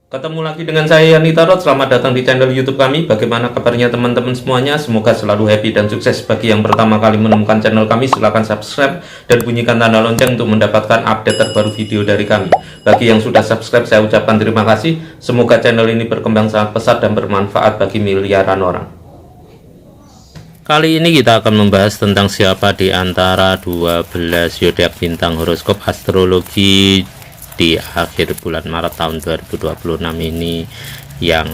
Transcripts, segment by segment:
Ketemu lagi dengan saya Yani Tarot. Selamat datang di channel YouTube kami. Bagaimana kabarnya teman-teman semuanya? Semoga selalu happy dan sukses. Bagi yang pertama kali menemukan channel kami, silahkan subscribe dan bunyikan tanda lonceng untuk mendapatkan update terbaru video dari kami. Bagi yang sudah subscribe, saya ucapkan terima kasih. Semoga channel ini berkembang sangat pesat dan bermanfaat bagi miliaran orang. Kali ini kita akan membahas tentang siapa di antara 12 zodiak bintang horoskop astrologi di akhir bulan Maret tahun 2026 ini yang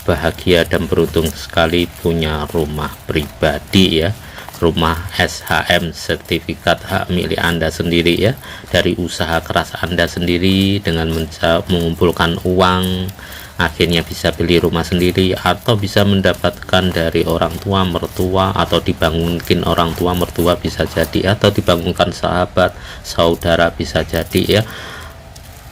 bahagia dan beruntung sekali punya rumah pribadi ya, rumah SHM, sertifikat hak milik Anda sendiri ya, dari usaha keras Anda sendiri dengan mengumpulkan uang akhirnya bisa beli rumah sendiri, atau bisa mendapatkan dari orang tua mertua, atau dibangunkan orang tua mertua bisa jadi, atau dibangunkan sahabat saudara bisa jadi ya.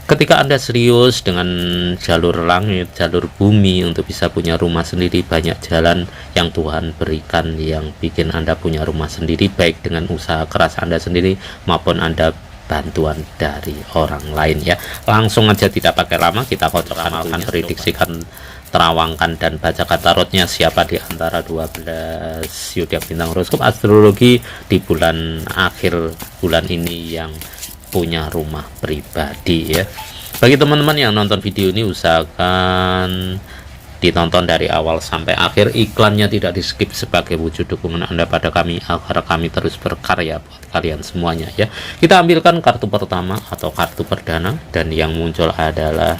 Ketika Anda serius dengan jalur langit, jalur bumi untuk bisa punya rumah sendiri, banyak jalan yang Tuhan berikan yang bikin Anda punya rumah sendiri, baik dengan usaha keras Anda sendiri maupun Anda bantuan dari orang lain ya. Langsung aja tidak pakai lama, kita akan prediksikan, terawangkan dan bacakan tarotnya siapa di antara 12 zodiak bintang horoskop astrologi di bulan akhir bulan ini yang punya rumah pribadi ya. Bagi teman-teman yang nonton video ini, usahakan ditonton dari awal sampai akhir, iklannya tidak di skip sebagai wujud dukungan Anda pada kami agar kami terus berkarya buat kalian semuanya ya. Kita ambilkan kartu pertama atau kartu perdana, dan yang muncul adalah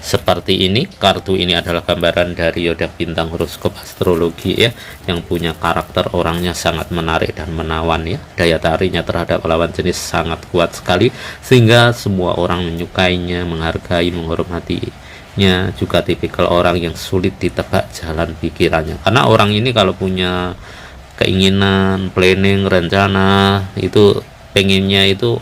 seperti ini. Kartu ini adalah gambaran dari zodiak bintang horoskop astrologi ya, yang punya karakter orangnya sangat menarik dan menawan ya. Daya tariknya terhadap lawan jenis sangat kuat sekali, sehingga semua orang menyukainya, menghargai, menghormatinya. Juga tipikal orang yang sulit ditebak jalan pikirannya, karena orang ini kalau punya keinginan, planning, rencana, itu pengennya itu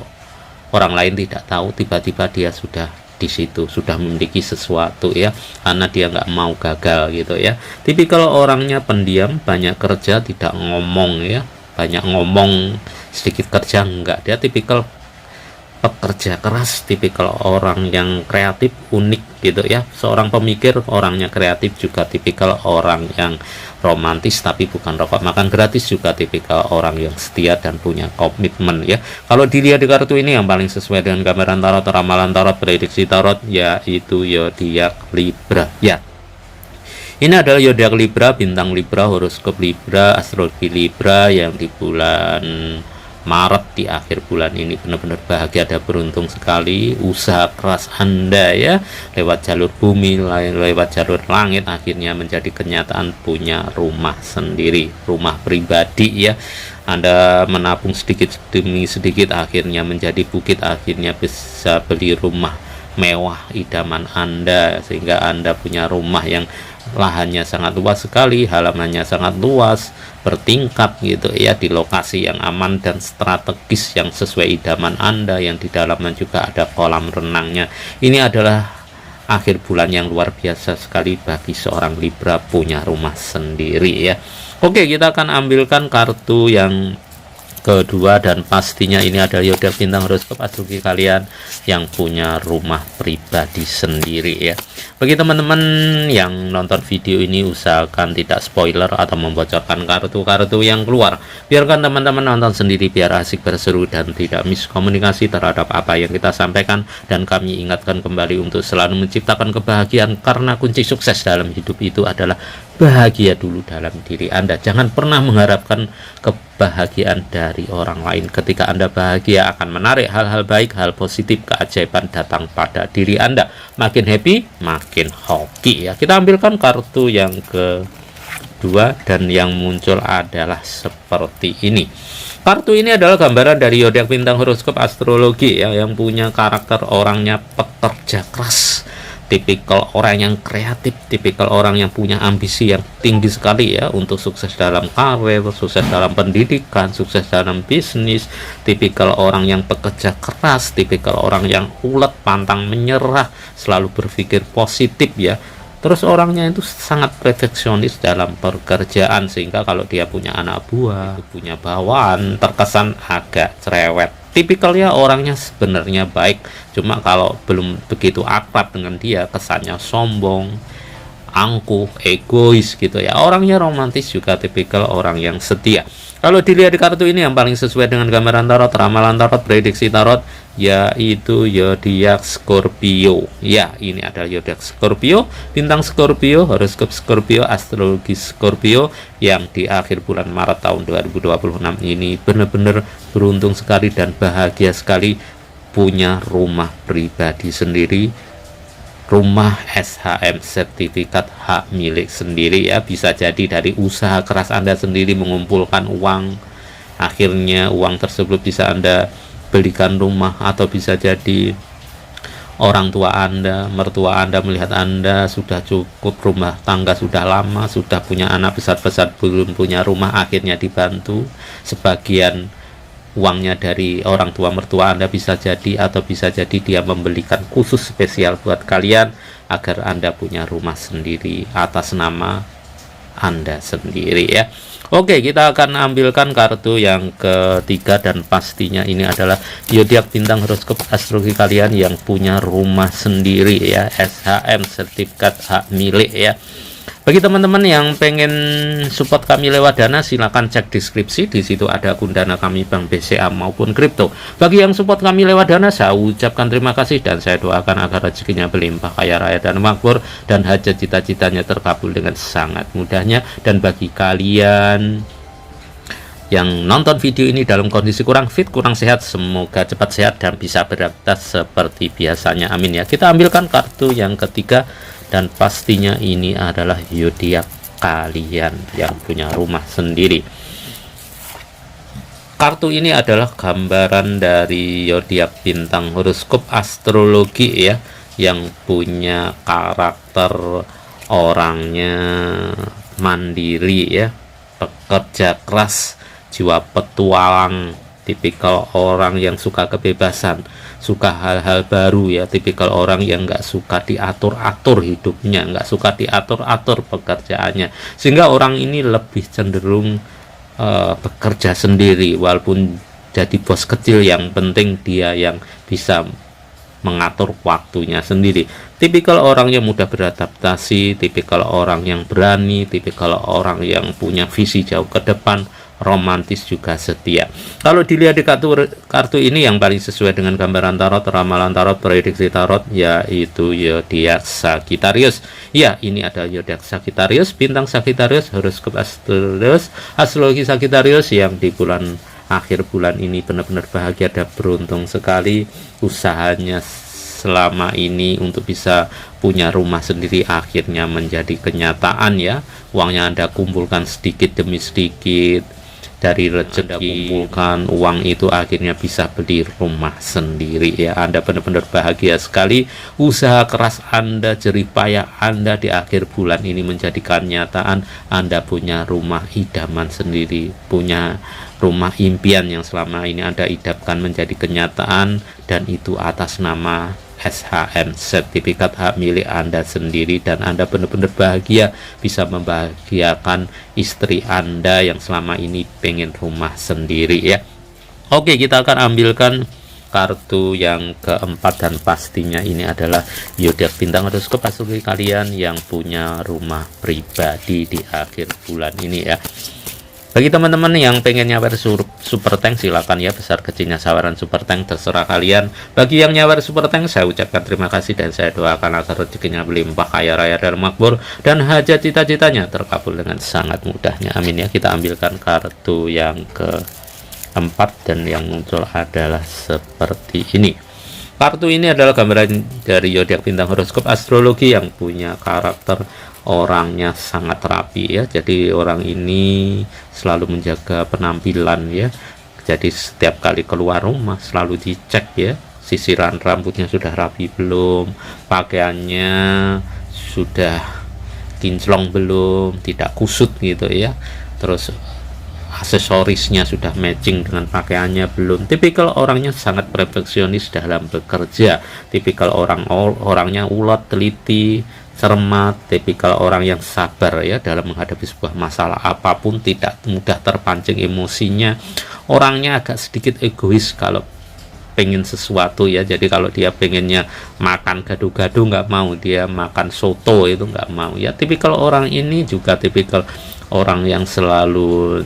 orang lain tidak tahu, tiba-tiba dia sudah di situ, sudah memiliki sesuatu ya, karena dia nggak mau gagal gitu ya. Tipikal orangnya pendiam, banyak kerja, tidak ngomong ya, banyak ngomong sedikit kerja enggak. Dia tipikal pekerja keras, tipikal orang yang kreatif, unik gitu ya, seorang pemikir, orangnya kreatif, juga tipikal orang yang romantis tapi bukan rokok makan gratis, juga tipikal orang yang setia dan punya komitmen ya. Kalau dilihat di kartu ini, yang paling sesuai dengan gambaran tarot, ramalan tarot, prediksi tarot, yaitu zodiak Libra ya. Ini adalah zodiak Libra, bintang Libra, horoskop Libra, astrologi Libra yang di bulan Maret, di akhir bulan ini benar-benar bahagia dan beruntung sekali. Usaha keras Anda ya, lewat jalur bumi, lewat jalur langit, akhirnya menjadi kenyataan punya rumah sendiri, rumah pribadi ya. Anda menabung sedikit demi sedikit, akhirnya menjadi bukit, akhirnya bisa beli rumah mewah idaman Anda, sehingga Anda punya rumah yang lahannya sangat luas sekali, halamannya sangat luas, bertingkat gitu ya, di lokasi yang aman dan strategis yang sesuai idaman Anda, yang di dalamnya juga ada kolam renangnya. Ini adalah akhir bulan yang luar biasa sekali bagi seorang Libra punya rumah sendiri ya. Oke, kita akan ambilkan kartu yang kedua, dan pastinya ini adalah zodiak bintang horoskop astrologi kalian yang punya rumah pribadi sendiri ya. Bagi teman-teman yang nonton video ini, usahakan tidak spoiler atau membocorkan kartu-kartu yang keluar. Biarkan teman-teman nonton sendiri biar asik, berseru, dan tidak miskomunikasi terhadap apa yang kita sampaikan. Dan kami ingatkan kembali untuk selalu menciptakan kebahagiaan, karena kunci sukses dalam hidup itu adalah bahagia dulu dalam diri Anda. Jangan pernah mengharapkan kebahagiaan dari orang lain. Ketika Anda bahagia, akan menarik hal-hal baik, hal positif, keajaiban datang pada diri Anda. Makin happy, makin hoki ya. Kita ambilkan kartu yang kedua, dan yang muncul adalah seperti ini. Kartu ini adalah gambaran dari zodiak bintang horoskop astrologi ya, yang punya karakter orangnya pekerja keras, tipikal orang yang kreatif, tipikal orang yang punya ambisi yang tinggi sekali ya, untuk sukses dalam karir, sukses dalam pendidikan, sukses dalam bisnis, tipikal orang yang pekerja keras, tipikal orang yang ulet, pantang menyerah, selalu berpikir positif ya. Terus orangnya itu sangat perfeksionis dalam pekerjaan, sehingga kalau dia punya anak buah, punya bawahan, terkesan agak cerewet tipikalnya orangnya sebenarnya baik, cuma kalau belum begitu akrab dengan dia kesannya sombong, angkuh, egois gitu ya. Orangnya romantis juga, tipikal orang yang setia. Kalau dilihat di kartu ini yang paling sesuai dengan gambaran tarot, ramalan tarot, prediksi tarot, yaitu zodiak Scorpio. Ya, ini adalah zodiak Scorpio, bintang Scorpio, horoskop Scorpio, astrologi Scorpio yang di akhir bulan Maret tahun 2026 ini benar-benar beruntung sekali dan bahagia sekali punya rumah pribadi sendiri, rumah SHM, sertifikat hak milik sendiri ya. Bisa jadi dari usaha keras Anda sendiri mengumpulkan uang, akhirnya uang tersebut bisa Anda belikan rumah, atau bisa jadi orang tua Anda, mertua Anda melihat Anda sudah cukup rumah tangga, sudah lama, sudah punya anak besar-besar, belum punya rumah, akhirnya dibantu sebagian uangnya dari orang tua mertua Anda bisa jadi, atau bisa jadi dia membelikan khusus spesial buat kalian agar Anda punya rumah sendiri atas nama Anda sendiri ya. Oke, kita akan ambilkan kartu yang ketiga dan pastinya ini adalah zodiak bintang horoskop astrologi kalian yang punya rumah sendiri ya, SHM, sertifikat hak milik ya. Bagi teman-teman yang pengen support kami lewat Dana, silahkan cek deskripsi, di situ ada akun Dana kami Bank BCA maupun kripto. Bagi yang support kami lewat Dana, saya ucapkan terima kasih dan saya doakan agar rezekinya berlimpah, kaya raya dan makmur, dan hajat cita-citanya terkabul dengan sangat mudahnya. Dan bagi kalian yang nonton video ini dalam kondisi kurang fit, kurang sehat, semoga cepat sehat dan bisa beraktivitas seperti biasanya, amin ya. Kita ambilkan kartu yang ketiga dan pastinya ini adalah zodiak kalian yang punya rumah sendiri. Kartu ini adalah gambaran dari zodiak bintang horoskop astrologi ya, yang punya karakter orangnya mandiri ya, pekerja keras, jiwa petualang, tipikal orang yang suka kebebasan, suka hal-hal baru ya, tipikal orang yang nggak suka diatur-atur hidupnya, nggak suka diatur-atur pekerjaannya, sehingga orang ini lebih cenderung bekerja sendiri, walaupun jadi bos kecil, yang penting dia yang bisa mengatur waktunya sendiri. Tipikal orang yang mudah beradaptasi, tipikal orang yang berani, tipikal orang yang punya visi jauh ke depan, romantis juga setia. Kalau dilihat di kartu ini yang paling sesuai dengan gambaran tarot, ramalan tarot, prediksi tarot, yaitu zodiak Sagittarius. Ya, ini ada zodiak Sagittarius, bintang Sagittarius, horoskop astrologi Sagittarius yang di bulan akhir bulan ini benar-benar bahagia dan beruntung sekali. Usahanya selama ini untuk bisa punya rumah sendiri akhirnya menjadi kenyataan ya. Uangnya Anda kumpulkan sedikit demi sedikit, dari rezeki kumpulkan uang itu akhirnya bisa beli rumah sendiri ya. Anda benar-benar bahagia sekali. Usaha keras Anda, jerih payah Anda di akhir bulan ini menjadikan kenyataan. Anda punya rumah idaman sendiri, punya rumah impian yang selama ini Anda idamkan menjadi kenyataan, dan itu atas nama SHM, sertifikat hak milik Anda sendiri, dan Anda benar-benar bahagia bisa membahagiakan istri Anda yang selama ini pengen rumah sendiri ya. Oke, kita akan ambilkan kartu yang keempat dan pastinya ini adalah zodiak bintang horoskop astrologi kalian yang punya rumah pribadi di akhir bulan ini ya. Bagi teman-teman yang pengen nyawer super tank, silakan ya, besar kecilnya saweran super tank terserah kalian. Bagi yang nyawer super tank, saya ucapkan terima kasih dan saya doakan agar rezekinya berlimpah, kaya raya dan makmur, dan hajat cita-citanya terkabul dengan sangat mudahnya, amin ya. Kita ambilkan kartu yang keempat dan yang muncul adalah seperti ini. Kartu ini adalah gambaran dari zodiak bintang horoskop astrologi yang punya karakter orangnya sangat rapi ya. Jadi orang ini selalu menjaga penampilan ya. Jadi setiap kali keluar rumah selalu dicek ya, sisiran rambutnya sudah rapi belum, pakaiannya sudah kinclong belum, tidak kusut gitu ya, terus aksesorisnya sudah matching dengan pakaiannya belum. Tipikal orangnya sangat perfeksionis dalam bekerja, tipikal orangnya ulet, teliti, cermat, tipikal orang yang sabar ya dalam menghadapi sebuah masalah apapun, tidak mudah terpancing emosinya. Orangnya agak sedikit egois kalau pengen sesuatu ya. Jadi kalau dia pengennya makan gado-gado nggak mau, dia makan soto itu nggak mau ya. Tipikal orang ini juga tipikal orang yang selalu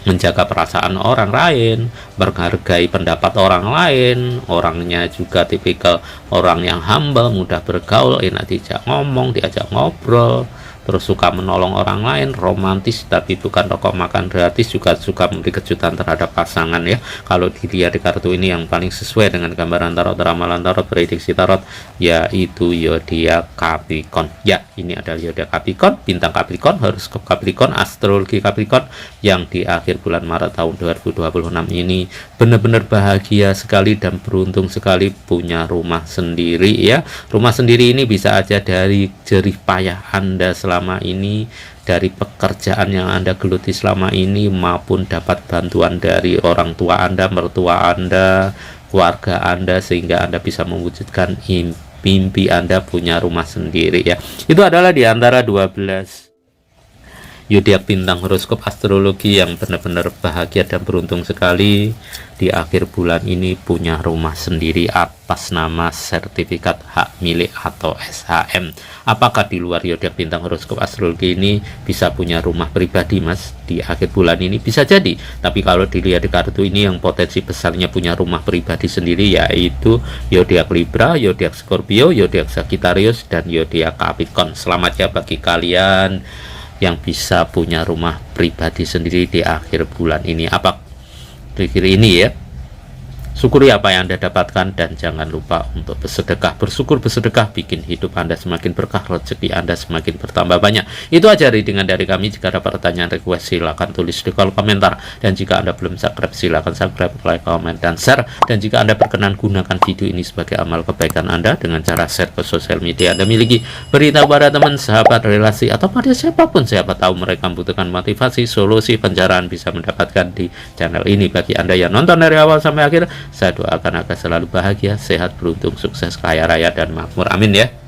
menjaga perasaan orang lain, menghargai pendapat orang lain. Orangnya juga tipikal orang yang humble, mudah bergaul, enak diajak ngomong, diajak ngobrol, terus suka menolong orang lain, romantis tapi bukan rokok makan gratis, juga suka memberi kejutan terhadap pasangan ya. Kalau dilihat di kartu ini yang paling sesuai dengan gambaran tarot, ramalan tarot, prediksi tarot, yaitu zodiak Capricorn. Ya, ini adalah zodiak Capricorn, bintang Capricorn, horoskop Capricorn, astrologi Capricorn yang di akhir bulan Maret tahun 2026 ini benar-benar bahagia sekali dan beruntung sekali punya rumah sendiri ya. Rumah sendiri ini bisa aja dari jerih payah Anda selama ini, dari pekerjaan yang Anda geluti selama ini, maupun dapat bantuan dari orang tua Anda, mertua Anda, keluarga Anda, sehingga Anda bisa mewujudkan mimpi Anda punya rumah sendiri ya. Itu adalah di antara 12 zodiak bintang horoskop astrologi yang benar-benar bahagia dan beruntung sekali di akhir bulan ini punya rumah sendiri atas nama sertifikat hak milik atau SHM. Apakah di luar zodiak bintang horoskop astrologi ini bisa punya rumah pribadi Mas di akhir bulan ini? Bisa jadi, tapi kalau dilihat di kartu ini yang potensi besarnya punya rumah pribadi sendiri yaitu zodiak Libra, zodiak Scorpio, zodiak Sagittarius, dan zodiak Capricorn. Selamat ya bagi kalian yang bisa punya rumah pribadi sendiri di akhir bulan ini. Apa pikir ini ya? Syukuri apa yang Anda dapatkan dan jangan lupa untuk bersedekah. Bersyukur bersedekah bikin hidup Anda semakin berkah, rezeki Anda semakin bertambah banyak. Itu aja readingan dari kami. Jika ada pertanyaan, request, silahkan tulis di kolom komentar. Dan jika Anda belum subscribe, silahkan subscribe, like, comment, dan share. Dan jika Anda berkenan, gunakan video ini sebagai amal kebaikan Anda dengan cara share ke sosial media Anda miliki. Beritahu pada teman, sahabat, relasi, atau pada siapapun. Siapa tahu mereka membutuhkan motivasi, solusi, pencerahan bisa mendapatkan di channel ini. Bagi Anda yang nonton dari awal sampai akhir, saya doakan agar selalu bahagia, sehat, beruntung, sukses, kaya raya, dan makmur. Amin ya.